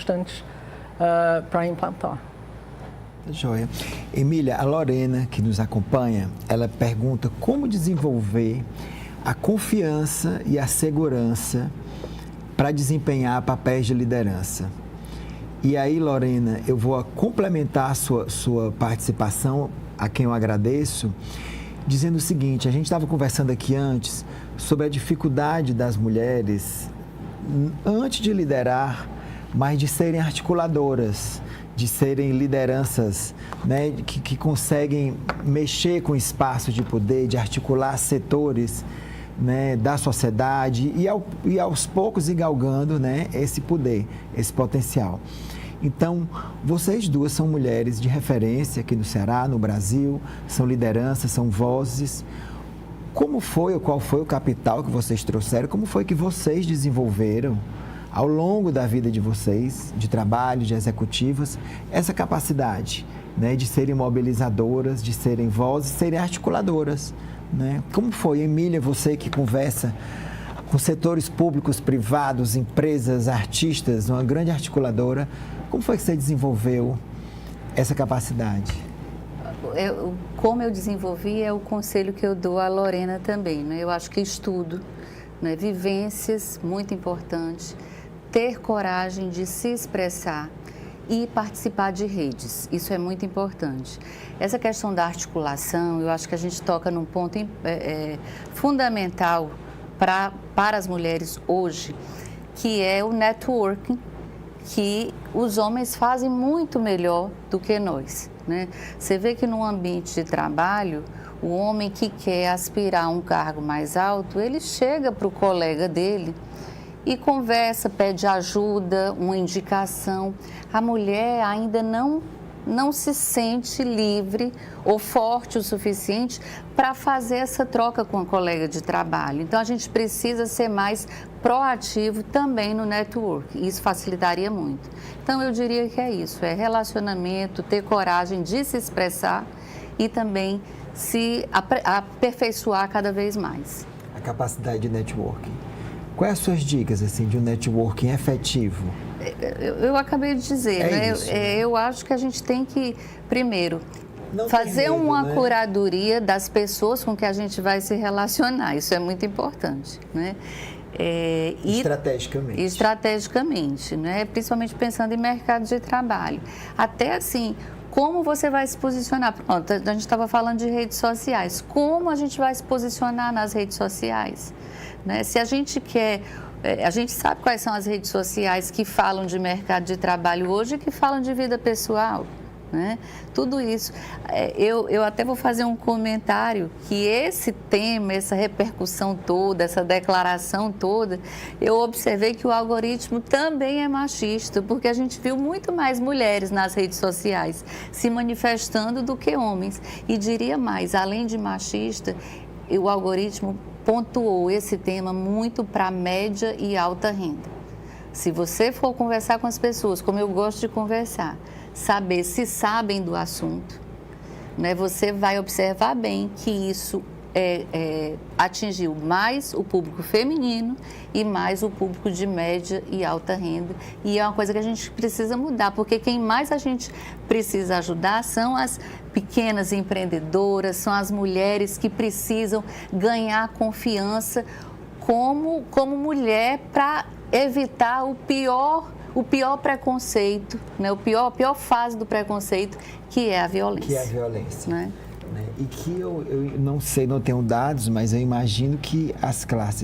importantes para implantar. Joia. Emília, a Lorena, que nos acompanha, ela pergunta como desenvolver a confiança e a segurança para desempenhar papéis de liderança. E aí, Lorena, eu vou complementar a sua participação, a quem eu agradeço, dizendo o seguinte: a gente estava conversando aqui antes sobre a dificuldade das mulheres, antes de liderar, mas de serem articuladoras, de serem lideranças, né, que conseguem mexer com espaços de poder, de articular setores, né, da sociedade e aos poucos ir galgando, né, esse poder, esse potencial. Então, vocês duas são mulheres de referência aqui no Ceará, no Brasil, são lideranças, são vozes. Como foi ou qual foi o capital que vocês trouxeram? Como foi que vocês desenvolveram ao longo da vida de vocês, de trabalho, de executivas, essa capacidade, né, de serem mobilizadoras, de serem vozes, serem articuladoras, né? Como foi, Emília, você que conversa com setores públicos, privados, empresas, artistas, uma grande articuladora, como foi que você desenvolveu essa capacidade? Como eu desenvolvi é o conselho que eu dou à Lorena também, né? Eu acho que estudo, né, vivências, muito importante, ter coragem de se expressar e participar de redes, isso é muito importante. Essa questão da articulação, eu acho que a gente toca num ponto fundamental para as mulheres hoje, que é o networking, que os homens fazem muito melhor do que nós, né? Você vê que no ambiente de trabalho, o homem que quer aspirar a um cargo mais alto, ele chega para o colega dele e conversa, pede ajuda, uma indicação. A mulher ainda não se sente livre ou forte o suficiente para fazer essa troca com a colega de trabalho. Então, a gente precisa ser mais proativo também no network. Isso facilitaria muito. Então, eu diria que é isso, é relacionamento, ter coragem de se expressar e também se aperfeiçoar cada vez mais. A capacidade de networking. Quais as suas dicas assim, de um networking efetivo? Eu acabei de dizer, né? Eu acho que a gente tem que, primeiro, fazer uma curadoria das pessoas com que a gente vai se relacionar. Isso é muito importante, né? Estrategicamente. Estrategicamente, né? Principalmente pensando em mercado de trabalho. Até assim, como você vai se posicionar? Pronto, a gente estava falando de redes sociais. Como a gente vai se posicionar nas redes sociais? Né? Se a gente quer... A gente sabe quais são as redes sociais que falam de mercado de trabalho hoje e que falam de vida pessoal, né? Tudo isso. Eu até vou fazer um comentário que esse tema, essa repercussão toda, essa declaração toda, eu observei que o algoritmo também é machista, porque a gente viu muito mais mulheres nas redes sociais se manifestando do que homens. E diria mais, além de machista, o algoritmo pontuou esse tema muito para média e alta renda. Se você for conversar com as pessoas, como eu gosto de conversar, saber se sabem do assunto, né, você vai observar bem que isso atingiu mais o público feminino e mais o público de média e alta renda. E é uma coisa que a gente precisa mudar, porque quem mais a gente precisa ajudar são as pequenas empreendedoras, são as mulheres que precisam ganhar confiança como mulher para evitar o pior preconceito, né? A pior fase do preconceito, que é a violência. Que é a violência. Né? E que eu não sei, não tenho dados, mas eu imagino que as classes